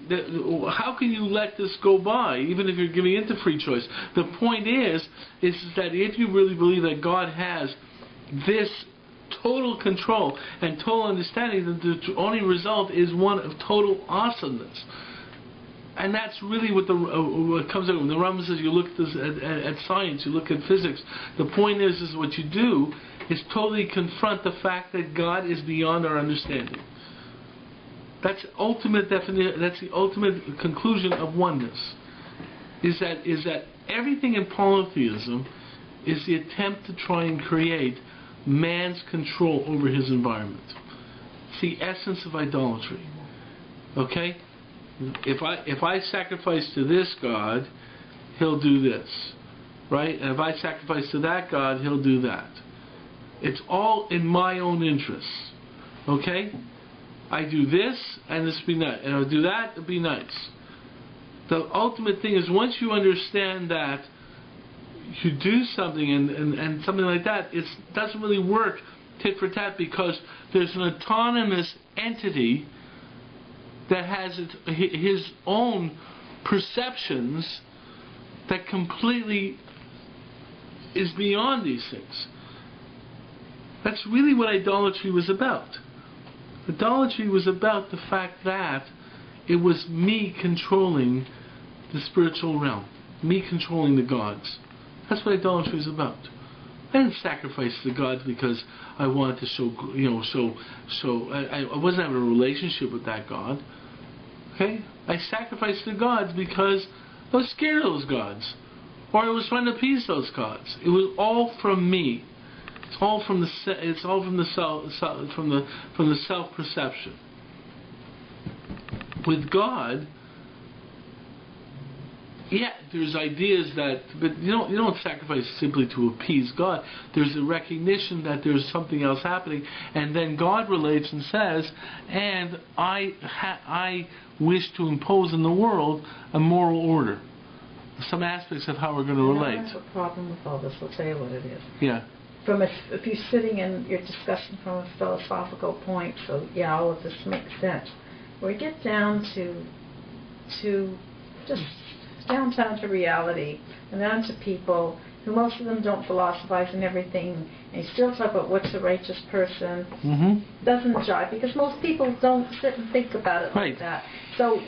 How can you let this go by, even if you're giving into free choice? The point is that if you really believe that God has this total control and total understanding, then the only result is one of total awesomeness. And that's really what comes out when the Rambam says you look at science, you look at physics. The point is what you do is totally confront the fact that God is beyond our understanding. That's ultimate definition. That's the ultimate conclusion of oneness. Is that everything in polytheism is the attempt to try and create man's control over his environment. It's the essence of idolatry. Okay? If I sacrifice to this God, he'll do this. Right? And if I sacrifice to that God, he'll do that. It's all in my own interests. Okay? I do this, and this will be nice. And I'll do that, it'll be nice. The ultimate thing is once you understand that you do something and something like that, it doesn't really work tit for tat because there's an autonomous entity that has his own perceptions that completely is beyond these things. That's really what idolatry was about. Idolatry was about the fact that it was me controlling the spiritual realm, me controlling the gods. That's what idolatry is about. I didn't sacrifice the gods because I wanted to show, I wasn't having a relationship with that God. Okay? I sacrificed the gods because I was scared of those gods, or I was trying to appease those gods. It was all from me. It's all from the self-perception. With God, yeah, there's ideas that, but you don't sacrifice simply to appease God. There's a recognition that there's something else happening, and then God relates and says, and I wish to impose in the world a moral order. Some aspects of how we're going to relate. I have a problem with all this. I'll tell you what it is. Yeah. If you're sitting and you're discussing from a philosophical point, so yeah, all of this makes sense. When we get down to just down to reality and down to people who most of them don't philosophize and everything, and you still talk about what's a righteous person, doesn't jive because most people don't sit and think about it like that. So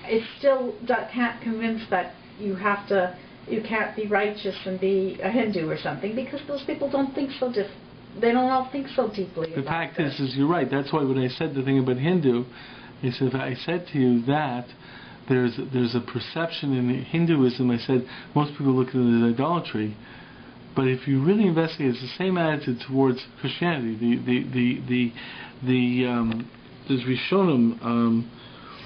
it still can't convince that you can't be righteous and be a Hindu or something because those people don't think so they don't all think so deeply. The fact is you're right. That's why when I said the thing about Hindu, I said to you that there's a perception in Hinduism. I said most people look at it as idolatry, but if you really investigate, it's the same attitude towards Christianity. There's Rishonim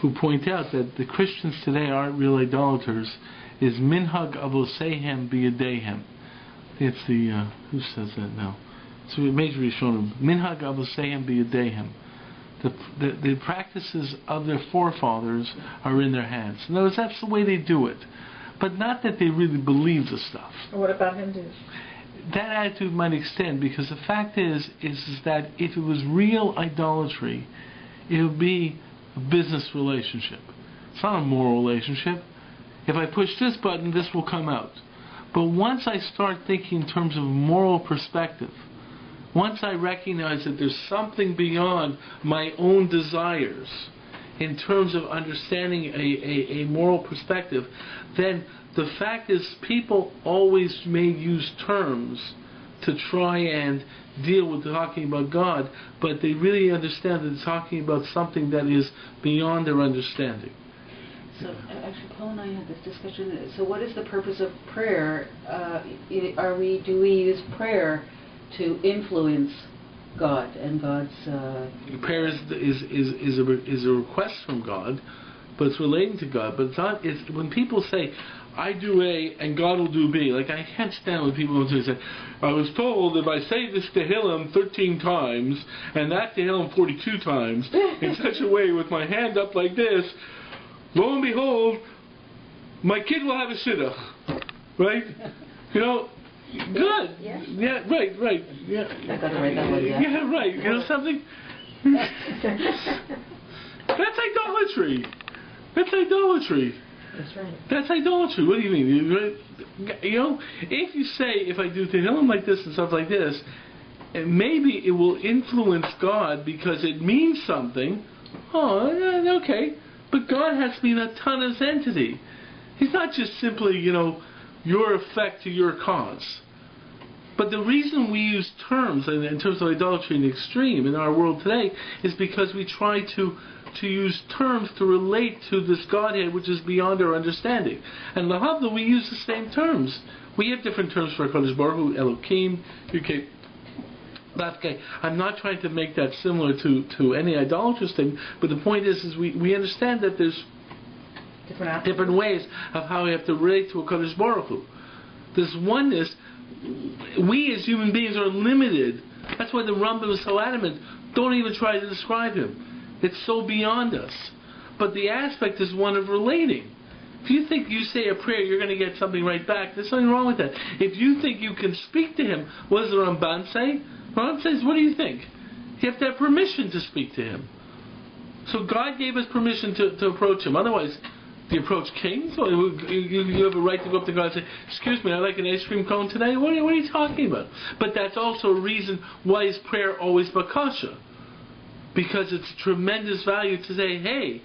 who point out that the Christians today aren't real idolaters. Is minhag avosehem biyadehem. It's the who says that now? It's major Rishonim. Minhag avosehem biyadehem. The practices of their forefathers are in their hands. In other words, that's the way they do it. But not that they really believe the stuff. What about Hindus? That attitude might extend because the fact is that if it was real idolatry, it would be a business relationship. It's not a moral relationship. If I push this button, this will come out. But once I start thinking in terms of moral perspective, once I recognize that there's something beyond my own desires in terms of understanding a moral perspective, then the fact is people always may use terms to try and deal with talking about God, but they really understand that they're talking about something that is beyond their understanding. So actually, Paul and I had this discussion. So what is the purpose of prayer? Do we use prayer to influence God and God's? Prayer is a request from God but it's relating to God. But it's not. It's when people say, "I do A and God will do B." Like, I can't stand when people say, "I was told if I say this Tehillim 13 times and that Tehillim 42 times in such a way with my hand up like this, lo and behold, my kid will have a shidduch." Right? You know. Good. Yeah. Right. Yeah. I got to write that one. Yeah. Right. You know something? That's idolatry. That's idolatry. That's right. That's idolatry. What do you mean? You know, if you say, if I do Tehillim like this and stuff like this, maybe it will influence God because it means something. Oh, okay. But God has to be an autonomous entity. He's not just simply, your effect to your cause. But the reason we use terms in terms of idolatry in the extreme in our world today is because we try to use terms to relate to this Godhead which is beyond our understanding. And lahavdil, we use the same terms. We have different terms for HaKadosh Baruch Hu, Elokim, Yukei, Vavkei. I'm not trying to make that similar to any idolatrous thing, but the point is we understand that there's different ways of how we have to relate to HaKadosh Baruch Hu. This oneness, we as human beings are limited. That's why the Rambam is so adamant. Don't even try to describe him. It's so beyond us. But the aspect is one of relating. If you think you say a prayer, you're going to get something right back, there's something wrong with that. If you think you can speak to him, what does the Ramban say? Ramban says, what do you think? You have to have permission to speak to him. So God gave us permission to approach him. Otherwise, do you approach kings? Or you have a right to go up to God and say, "Excuse me, I'd like an ice cream cone today." What are you talking about? But that's also a reason why is prayer always bakasha. Because it's tremendous value to say, hey,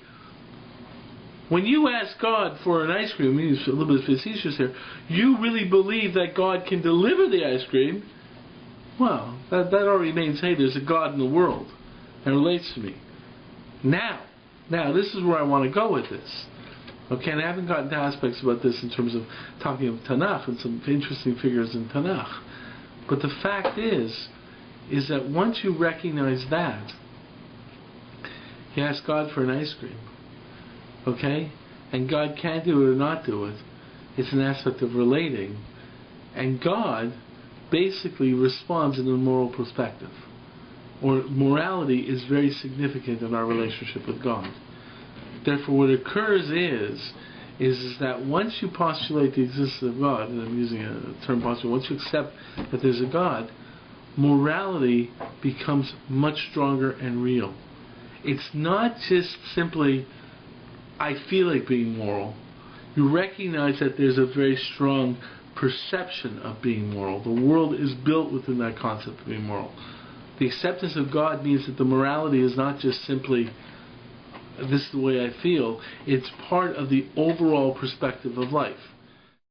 when you ask God for an ice cream, he's a little bit facetious here, you really believe that God can deliver the ice cream, well, that already means, hey, there's a God in the world and relates to me. Now, this is where I want to go with this. Okay, and I haven't gotten to aspects about this in terms of talking of Tanakh and some interesting figures in Tanakh. But the fact is that once you recognize that, you ask God for an ice cream, okay? And God can do it or not do it. It's an aspect of relating. And God basically responds in a moral perspective. Or morality is very significant in our relationship with God. Therefore, what occurs is that once you postulate the existence of God, and I'm using a term postulate, once you accept that there's a God, morality becomes much stronger and real. It's not just simply, I feel like being moral. You recognize that there's a very strong perception of being moral. The world is built within that concept of being moral. The acceptance of God means that the morality is not just simply, this is the way I feel. It's part of the overall perspective of life.